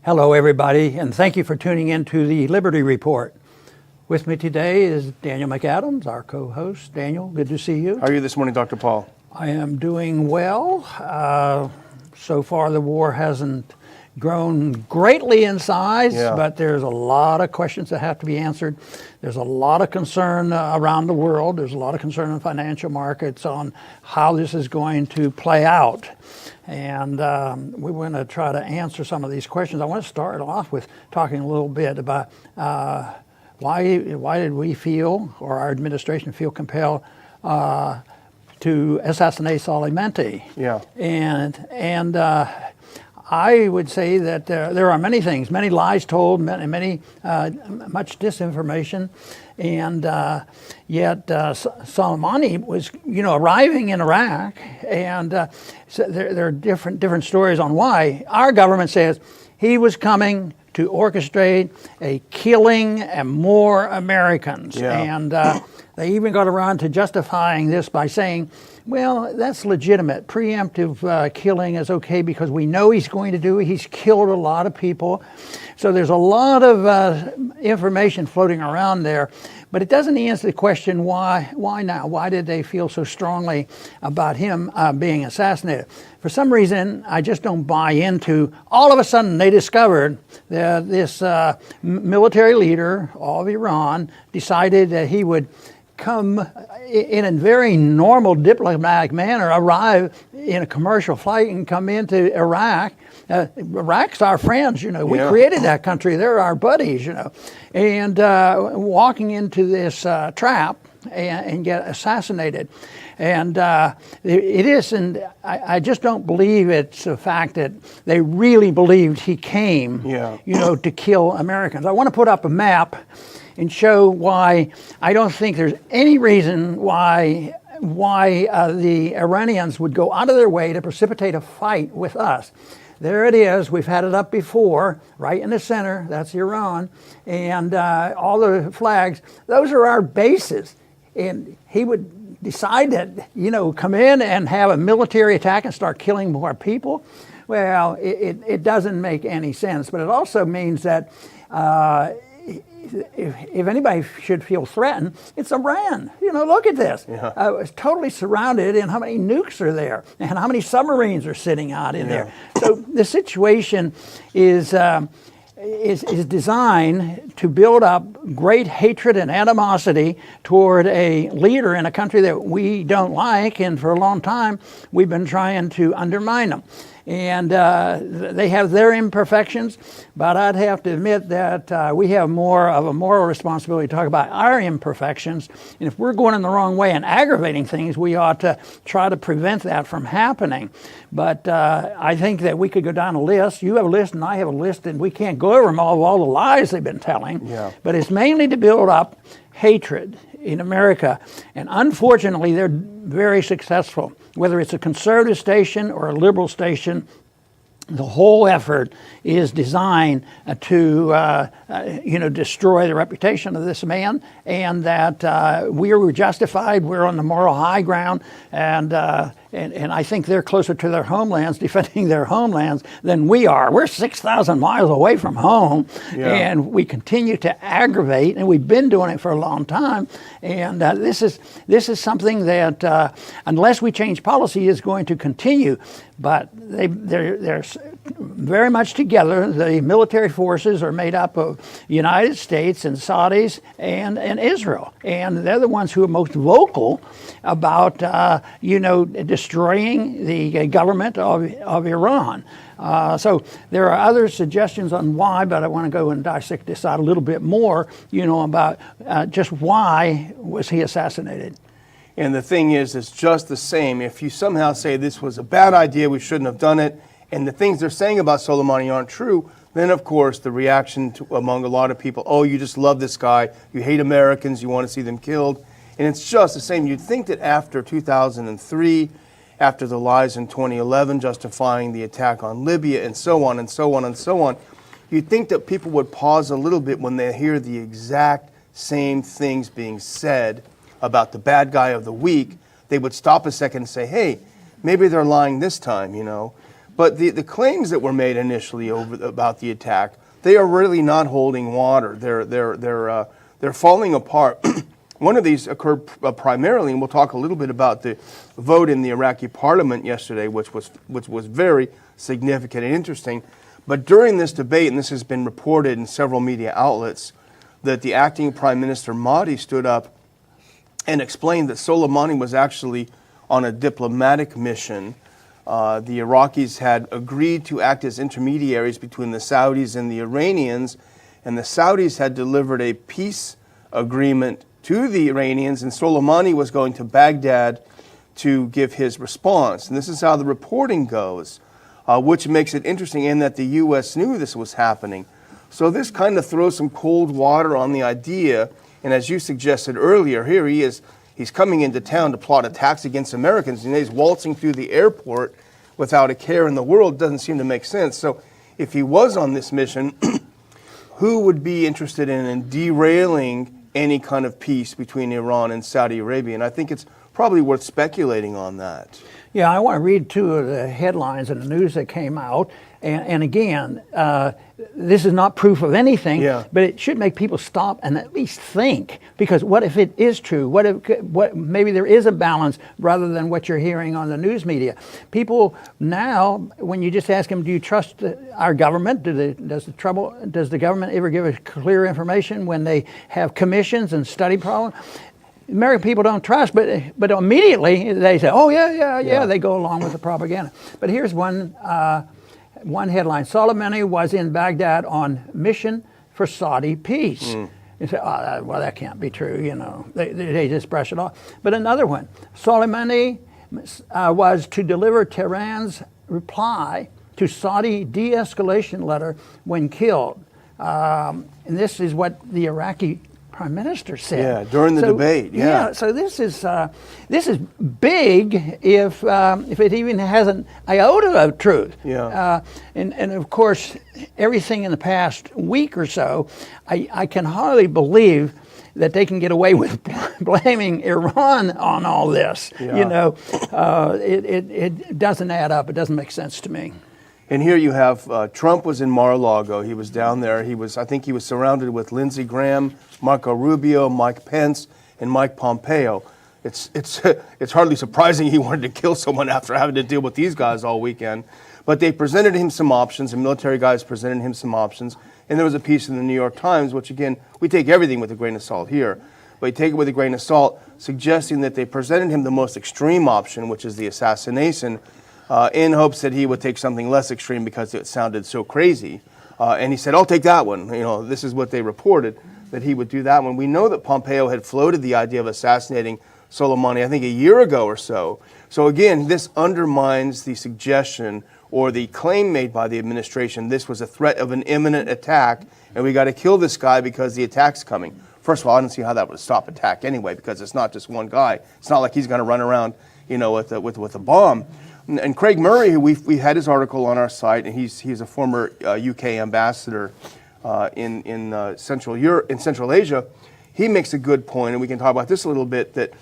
Hello, everybody, and thank you for tuning in to the Liberty Report. With me today is Daniel McAdams, our co-host. Daniel, good to see you. How are you this morning, Dr. Paul? I am doing well. So far, the war hasn't grown greatly in size, but there's a lot of questions that have to be answered. There's a lot of concern around the world. There's a lot of concern in financial markets on how this is going to play out. And we want to try to answer some of these questions. I want to start off with talking a little bit about why did we feel, or our administration feel compelled to assassinate Soleimani? Yeah. And I would say that there are many things, many lies told, much disinformation, and yet Soleimani was, arriving in Iraq, and so there are different stories on why. Our government says he was coming to orchestrate a killing and more Americans, and they even got around to justifying this by saying, well, that's legitimate. Preemptive killing is okay because we know he's going to do it. He's killed a lot of people. So there's a lot of information floating around there. But it doesn't answer the question, why now? Why did they feel so strongly about him being assassinated? For some reason, I just don't buy into, all of a sudden they discovered that this military leader of Iran decided that he would come in a very normal diplomatic manner, arrive in a commercial flight and come into Iraq. Iraq's our friends, we created that country. They're our buddies, and walking into this trap and get assassinated. And it isn't, I just don't believe it's the fact that they really believed he came, to kill Americans. I want to put up a map and show why I don't think there's any reason why the Iranians would go out of their way to precipitate a fight with us. There it is. We've had it up before, right in the center. That's Iran. And all the flags, those are our bases. And he would decide that, come in and have a military attack and start killing more people. Well, it doesn't make any sense. But it also means that if anybody should feel threatened, it's Iran. Look at this. It's totally surrounded, and how many nukes are there, and how many submarines are sitting out in there. So the situation is designed to build up great hatred and animosity toward a leader in a country that we don't like, and for a long time we've been trying to undermine them. And they have their imperfections, but I'd have to admit that we have more of a moral responsibility to talk about our imperfections. And if we're going in the wrong way and aggravating things, we ought to try to prevent that from happening. But I think that we could go down a list. You have a list and I have a list, and we can't go over them all the lies they've been telling. But it's mainly to build up hatred in America. And unfortunately, they're very successful. Whether it's a conservative station or a liberal station, the whole effort is designed to, destroy the reputation of this man, and that we are justified. We're on the moral high ground, and I think they're closer to their homelands, defending their homelands, than we are. We're 6,000 miles away from home, and we continue to aggravate, and we've been doing it for a long time. And this is something that, unless we change policy, is going to continue. But they're very much together. The military forces are made up of United States and Saudis and Israel, and they're the ones who are most vocal about destroying the government of Iran. So there are other suggestions on why, but I want to go and dissect this out a little bit more, about just why was he assassinated. And the thing is, it's just the same. If you somehow say this was a bad idea, we shouldn't have done it, and the things they're saying about Soleimani aren't true, then of course the reaction among a lot of people, oh, you just love this guy, you hate Americans, you want to see them killed. And it's just the same. You'd think that after 2003, after the lies in 2011 justifying the attack on Libya, and so on and so on and so on, you'd think that people would pause a little bit when they hear the exact same things being said about the bad guy of the week. They would stop a second and say, hey, maybe they're lying this time, But the claims that were made initially about the attack, they are really not holding water. They're falling apart. One of these occurred primarily, and we'll talk a little bit about the vote in the Iraqi parliament yesterday, which was very significant and interesting. But during this debate, and this has been reported in several media outlets, that the acting Prime Minister Mahdi stood up and explained that Soleimani was actually on a diplomatic mission. The Iraqis had agreed to act as intermediaries between the Saudis and the Iranians, and the Saudis had delivered a peace agreement to the Iranians, and Soleimani was going to Baghdad to give his response. And this is how the reporting goes, which makes it interesting in that the U.S. knew this was happening. So this kind of throws some cold water on the idea, and as you suggested earlier, here he is, he's coming into town to plot attacks against Americans, and he's waltzing through the airport without a care in the world. Doesn't seem to make sense. So if he was on this mission, who would be interested in derailing any kind of peace between Iran and Saudi Arabia? And I think it's probably worth speculating on that. Yeah, I want to read two of the headlines in the news that came out. And again, this is not proof of anything, but it should make people stop and at least think. Because what if it is true? What maybe there is a balance rather than what you're hearing on the news media. People now, when you just ask them, do you trust our government? Does the government ever give us clear information when they have commissions and study problems? American people don't trust, but immediately they say, oh, yeah, they go along with the propaganda. But here's one headline: Soleimani was in Baghdad on mission for Saudi peace. You say, oh, well, that can't be true, you know. They just brush it off. But another one: Soleimani was to deliver Tehran's reply to Saudi de-escalation letter when killed. And this is what the Iraqi Prime Minister said. Yeah, during the debate. Yeah. So this is big if it even has an iota of truth. Yeah. And of course, everything in the past week or so, I can hardly believe that they can get away with blaming Iran on all this. Yeah. You know, it doesn't add up. It doesn't make sense to me. And here you have Trump was in Mar-a-Lago. He was down there. I think he was surrounded with Lindsey Graham, Marco Rubio, Mike Pence, and Mike Pompeo. It's hardly surprising he wanted to kill someone after having to deal with these guys all weekend. But they presented him some options. The military guys presented him some options. And there was a piece in the New York Times, which again, we take everything with a grain of salt here, but you take it with a grain of salt, suggesting that they presented him the most extreme option, which is the assassination, in hopes that he would take something less extreme because it sounded so crazy. And he said, I'll take that one. You know, this is what they reported, that he would do that one. We know that Pompeo had floated the idea of assassinating Soleimani, I think, a year ago or so. So again, this undermines the suggestion or the claim made by the administration this was a threat of an imminent attack, and we got to kill this guy because the attack's coming. First of all, I don't see how that would stop attack anyway, because it's not just one guy. It's not like he's going to run around, you know, with a bomb. And Craig Murray, who we had his article on our site, and he's a former UK ambassador in Central Asia. He makes a good point, and we can talk about this a little bit. That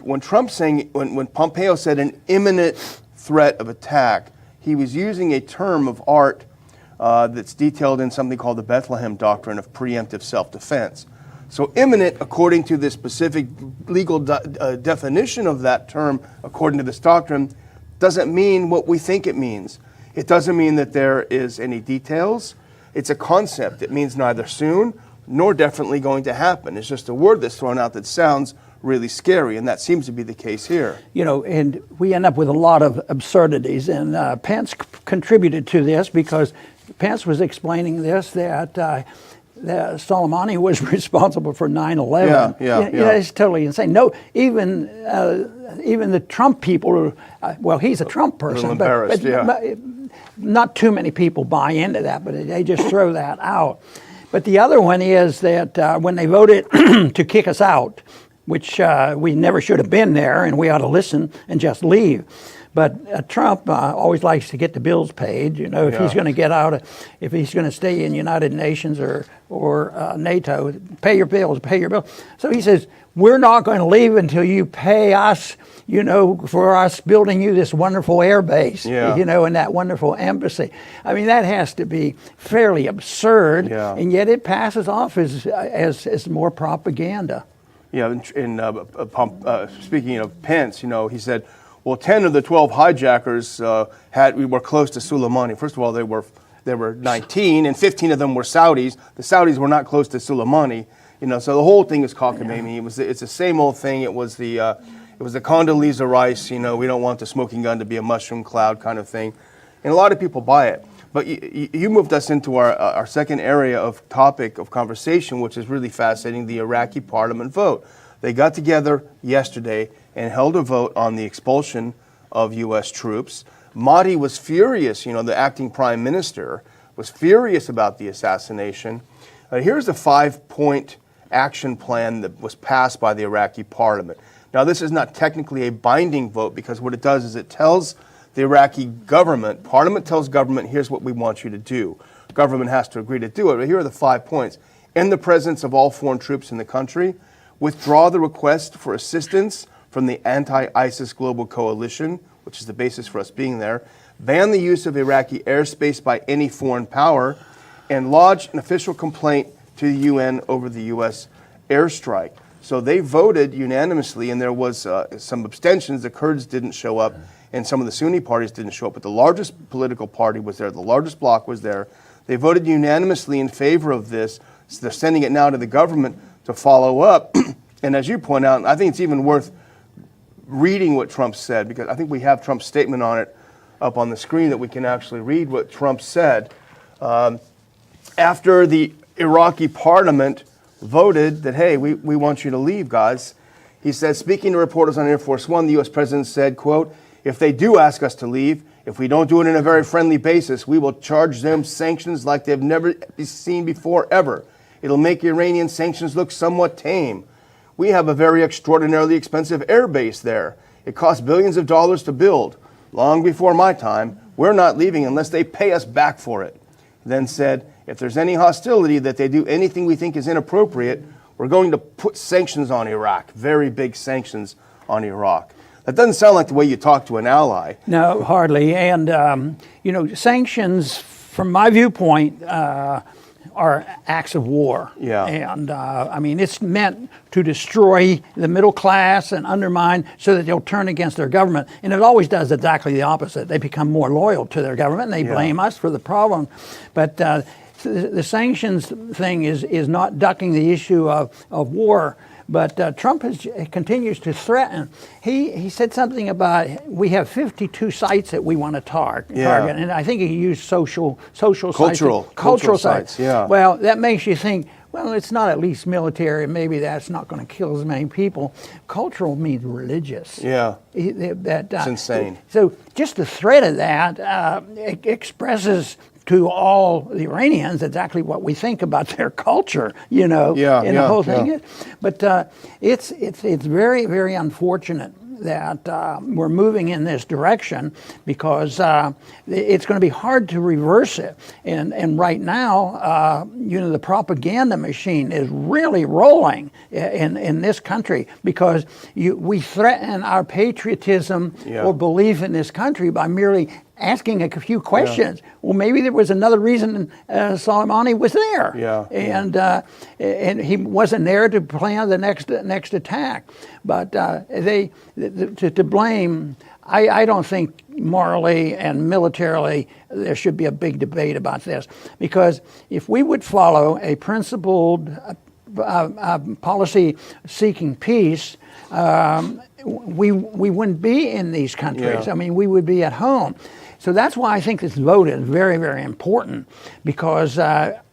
when when Pompeo said an imminent threat of attack, he was using a term of art that's detailed in something called the Bethlehem Doctrine of preemptive self-defense. So imminent, according to the specific legal definition of that term, according to this doctrine, doesn't mean what we think it means. It doesn't mean that there is any details. It's a concept. It means neither soon nor definitely going to happen. It's just a word that's thrown out that sounds really scary, and that seems to be the case here. You know, and we end up with a lot of absurdities, and Pence contributed to this because Pence was explaining this, that Soleimani was responsible for 9/11. Yeah, it's totally insane. No, even the Trump people, well, he's a Trump person, but not too many people buy into that, but they just throw that out. But the other one is that when they voted to kick us out, which we never should have been there, and we ought to listen and just leave. But Trump always likes to get the bills paid. You know, if he's going to get out, if he's going to stay in United Nations or NATO, pay your bills, pay your bills. So he says, we're not going to leave until you pay us, you know, for us building you this wonderful air base, you know, and that wonderful embassy. I mean, that has to be fairly absurd, and yet it passes off as more propaganda. Yeah, speaking of Pence, you know, he said, well, 10 of the 12 hijackers were close to Soleimani. First of all, there were 19, and 15 of them were Saudis. The Saudis were not close to Soleimani. You know, so the whole thing is cockamamie. It's the same old thing. It was the Condoleezza Rice. You know, we don't want the smoking gun to be a mushroom cloud kind of thing, and a lot of people buy it. But you moved us into our second area of topic of conversation, which is really fascinating: the Iraqi parliament vote. They got together yesterday and held a vote on the expulsion of U.S. troops. MAHDI was furious. You know, the acting prime minister was furious about the assassination. Here's the 5-point action plan that was passed by the Iraqi parliament. Now, this is not technically a binding vote, because what it does is it tells the Iraqi government, parliament tells government, here's what we want you to do. Government has to agree to do it. But here are the 5 points. In the presence of all foreign troops in the country, withdraw the request for assistance from the anti-ISIS global coalition, which is the basis for us being there, ban the use of Iraqi airspace by any foreign power, and lodge an official complaint to the UN over the U.S. airstrike. So they voted unanimously, and there was some abstentions. The Kurds didn't show up, and some of the Sunni parties didn't show up, but the largest political party was there. The largest bloc was there. They voted unanimously in favor of this. So they're sending it now to the government to follow up. And as you point out, I think it's even worth reading what Trump said, because I think we have Trump's statement on it up on the screen that we can actually read what Trump said. After the Iraqi parliament voted that, hey, we want you to leave, guys, he said, speaking to reporters on Air Force One, the U.S. president said, quote, if they do ask us to leave, if we don't do it in a very friendly basis, we will charge them sanctions like they've never been seen before, ever. It'll make Iranian sanctions look somewhat tame. We have a very extraordinarily expensive air base there. It costs billions of dollars to build. Long before my time, we're not leaving unless they pay us back for it. Then said, if there's any hostility, that they do anything we think is inappropriate, we're going to put sanctions on Iraq, very big sanctions on Iraq. That doesn't sound like the way you talk to an ally. No, hardly. And, you know, sanctions, from my viewpoint, are acts of war. Yeah. And, I mean, it's meant to destroy the middle class and undermine so that they'll turn against their government. And it always does exactly the opposite. They become more loyal to their government, and they blame us for the problem. But the sanctions thing is not ducking the issue of war. But Trump continues to threaten. He said something about, we have 52 sites that we want to target, and I think he used cultural sites. Yeah. Well, that makes you think, well, it's not at least military, maybe that's not going to kill as many people. Cultural means religious. Yeah. It's insane. So just the threat of that expresses to all the Iranians exactly what we think about their culture, you know, and the whole thing is. But it's very, very unfortunate that we're moving in this direction, because it's going to be hard to reverse it. And right now, you know, the propaganda machine is really rolling in this country, because we threaten our patriotism or belief in this country by merely asking a few questions. Well, maybe there was another reason Soleimani was there, and he wasn't there to plan the next attack. But to blame, I don't think morally and militarily there should be a big debate about this, because if we would follow a principled policy seeking peace, we wouldn't be in these countries. I mean, we would be at home. So that's why I think this vote is very, very important, because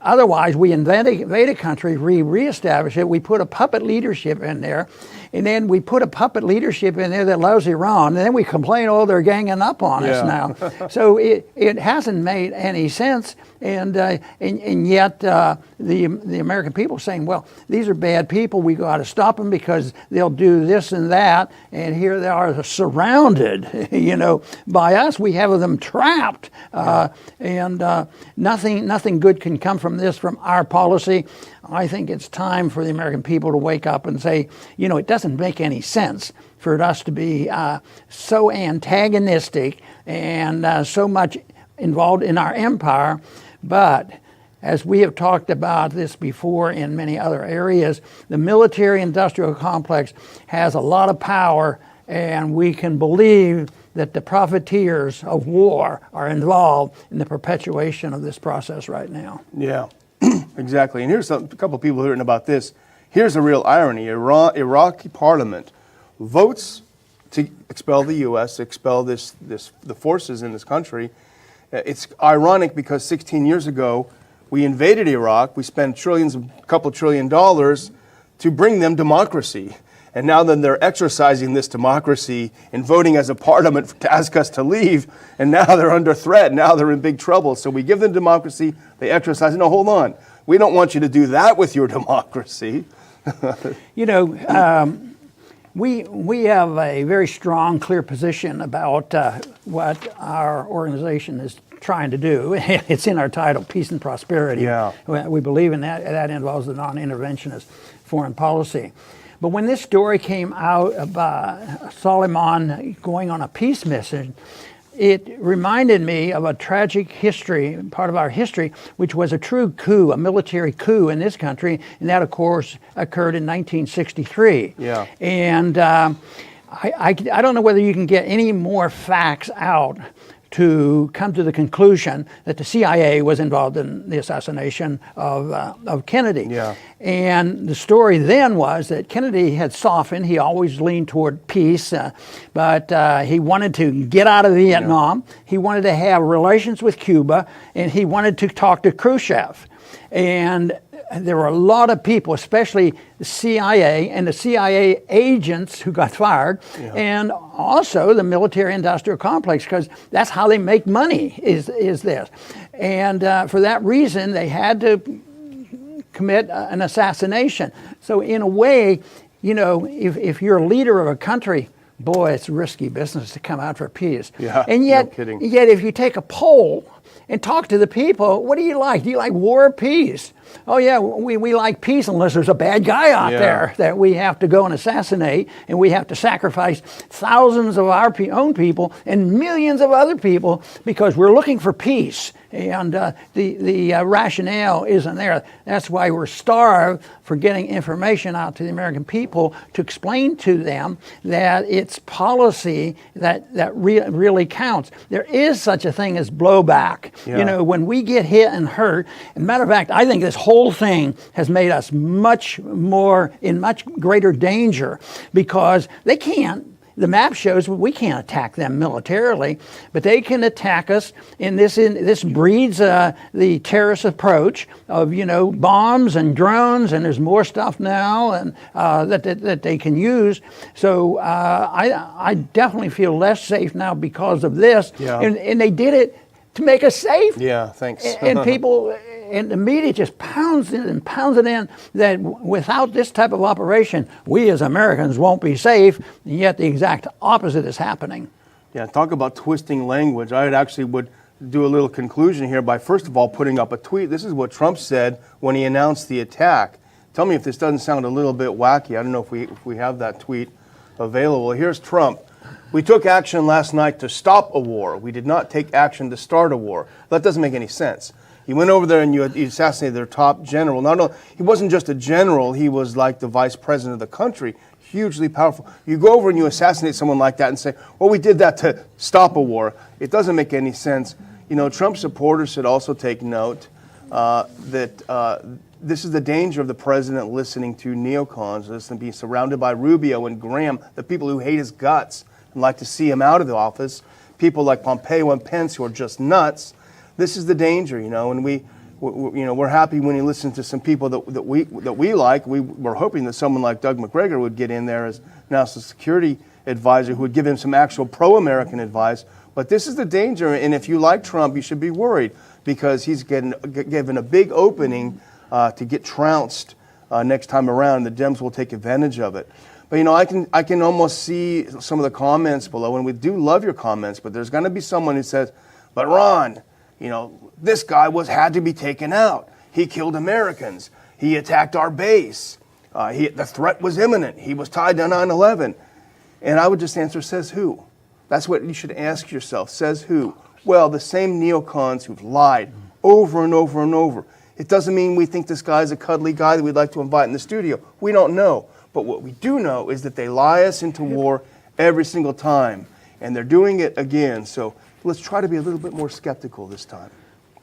otherwise, we invade a country, reestablish it, we put a puppet leadership in there, and then we put a puppet leadership in there that loves Iran, and then we complain, oh, they're ganging up on us now. So it hasn't made any sense, and yet the American people are saying, well, these are bad people, we got to stop them because they'll do this and that, and here they are surrounded, you know, by us. We have them trapped, and nothing good can come from this, from our policy. I think it's time for the American people to wake up and say, you know, it doesn't make any sense for us to be so antagonistic and so much involved in our empire. But as we have talked about this before in many other areas, the military-industrial complex has a lot of power, and we can believe that the profiteers of war are involved in the perpetuation of this process right now. Yeah, exactly. And here's a couple of people who have written about this. Here's a real irony. Iraqi parliament votes to expel the U.S., expel the forces in this country. It's ironic because 16 years ago, we invaded Iraq. We spent a couple trillion dollars to bring them democracy. And now then they're exercising this democracy and voting as a parliament to ask us to leave. And now they're under threat. Now they're in big trouble. So we give them democracy. They exercise. No, hold on. We don't want you to do that with your democracy. You know, we have a very strong, clear position about what our organization is trying to do. It's in our title, Peace and Prosperity. Yeah. We believe in that. That involves the non-interventionist foreign policy. But when this story came out about Soleimani going on a peace mission, it reminded me of a tragic history, part of our history, which was a true coup, a military coup in this country, and that, of course, occurred in 1963. Yeah. And I don't know whether you can get any more facts out to come to the conclusion that the CIA was involved in the assassination of Kennedy. Yeah. And the story then was that Kennedy had softened. He always leaned toward peace, but he wanted to get out of Vietnam. Yeah. He wanted to have relations with Cuba, and he wanted to talk to Khrushchev. And there were a lot of people, especially the CIA and the CIA agents who got fired, and also the military-industrial complex, because that's how they make money, is this. And for that reason, they had to commit an assassination. So in a way, you know, if you're a leader of a country, boy, it's risky business to come out for peace. Yeah, and yet, no kidding. Yet if you take a poll and talk to the people, what do you like? Do you like war or peace? Oh yeah, we like peace unless there's a bad guy out there that we have to go and assassinate, and we have to sacrifice thousands of our own people and millions of other people because we're looking for peace. And the rationale isn't there. That's why we're starved for getting information out to the American people to explain to them that it's policy that really counts. There is such a thing as blowback. Yeah. You know, when we get hit and hurt, and matter of fact, I think this whole thing has made us in much greater danger because they can't. The map shows we can't attack them militarily, but they can attack us. And this breeds the terrorist approach of, you know, bombs and drones, and there's more stuff now and that they can use. So I definitely feel less safe now because of this. Yeah. And they did it to make us safe. Yeah, thanks. And people. And the media just pounds it in that without this type of operation, we as Americans won't be safe, and yet the exact opposite is happening. Yeah, talk about twisting language. I would do a little conclusion here by first of all putting up a tweet. This is what Trump said when he announced the attack. Tell me if this doesn't sound a little bit wacky. I don't know if we have that tweet available. Here's Trump. We took action last night to stop a war. We did not take action to start a war. That doesn't make any sense. You went over there and you assassinated their top general. No, he wasn't just a general. He was like the vice president of the country, hugely powerful. You go over and you assassinate someone like that and say, well, we did that to stop a war. It doesn't make any sense. You know, Trump supporters should also take note that this is the danger of the president listening to neocons, being surrounded by Rubio and Graham, the people who hate his guts and like to see him out of the office, people like Pompeo and Pence who are just nuts. This is the danger, you know, and we we're happy when he listens to some people that we like. We're hoping that someone like Doug McGregor would get in there as national security advisor, who would give him some actual pro-American advice. But this is the danger, and if you like Trump, you should be worried, because he's given a big opening to get trounced next time around. The Dems will take advantage of it. But I can almost see some of the comments below, and we do love your comments, but there's going to be someone who says, but Ron, this guy had to be taken out. He killed Americans. He attacked our base. The threat was imminent. He was tied to 9/11. And I would just answer, says who? That's what you should ask yourself. Says who? Well, the same neocons who've lied over and over and over. It doesn't mean we think this guy's a cuddly guy that we'd like to invite in the studio. We don't know. But what we do know is that they lie us into war every single time. And they're doing it again. So let's try to be a little bit more skeptical this time.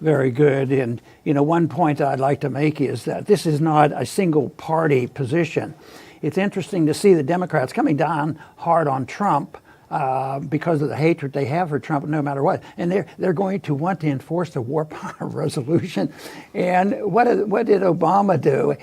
Very good. And, one point I'd like to make is that this is not a single party position. It's interesting to see the Democrats coming down hard on Trump because of the hatred they have for Trump no matter what. And they're going to want to enforce the war powers resolution. And what did Obama do?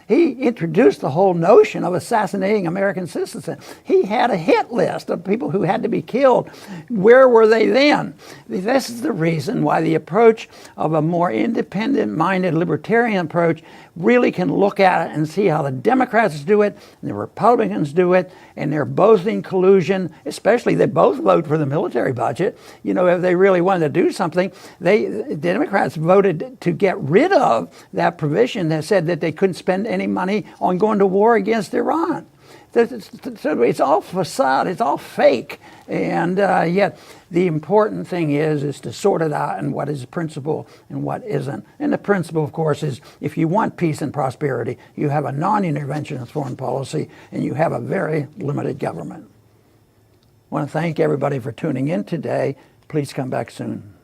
He introduced the whole notion of assassinating American citizens. He had a hit list of people who had to be killed. Where were they then? This is the reason why the approach of a more independent-minded libertarian approach really can look at it and see how the Democrats do it and the Republicans do it, and they're both in collusion, especially they both vote for the military budget. If they really wanted to do something, the Democrats voted to get rid of that provision that said that they couldn't spend any money on going to war against Iran. So it's all facade, it's all fake. And yet the important thing is to sort it out and what is principle and what isn't. And the principle, of course, is if you want peace and prosperity, you have a non-interventionist foreign policy and you have a very limited government. I want to thank everybody for tuning in today. Please come back soon.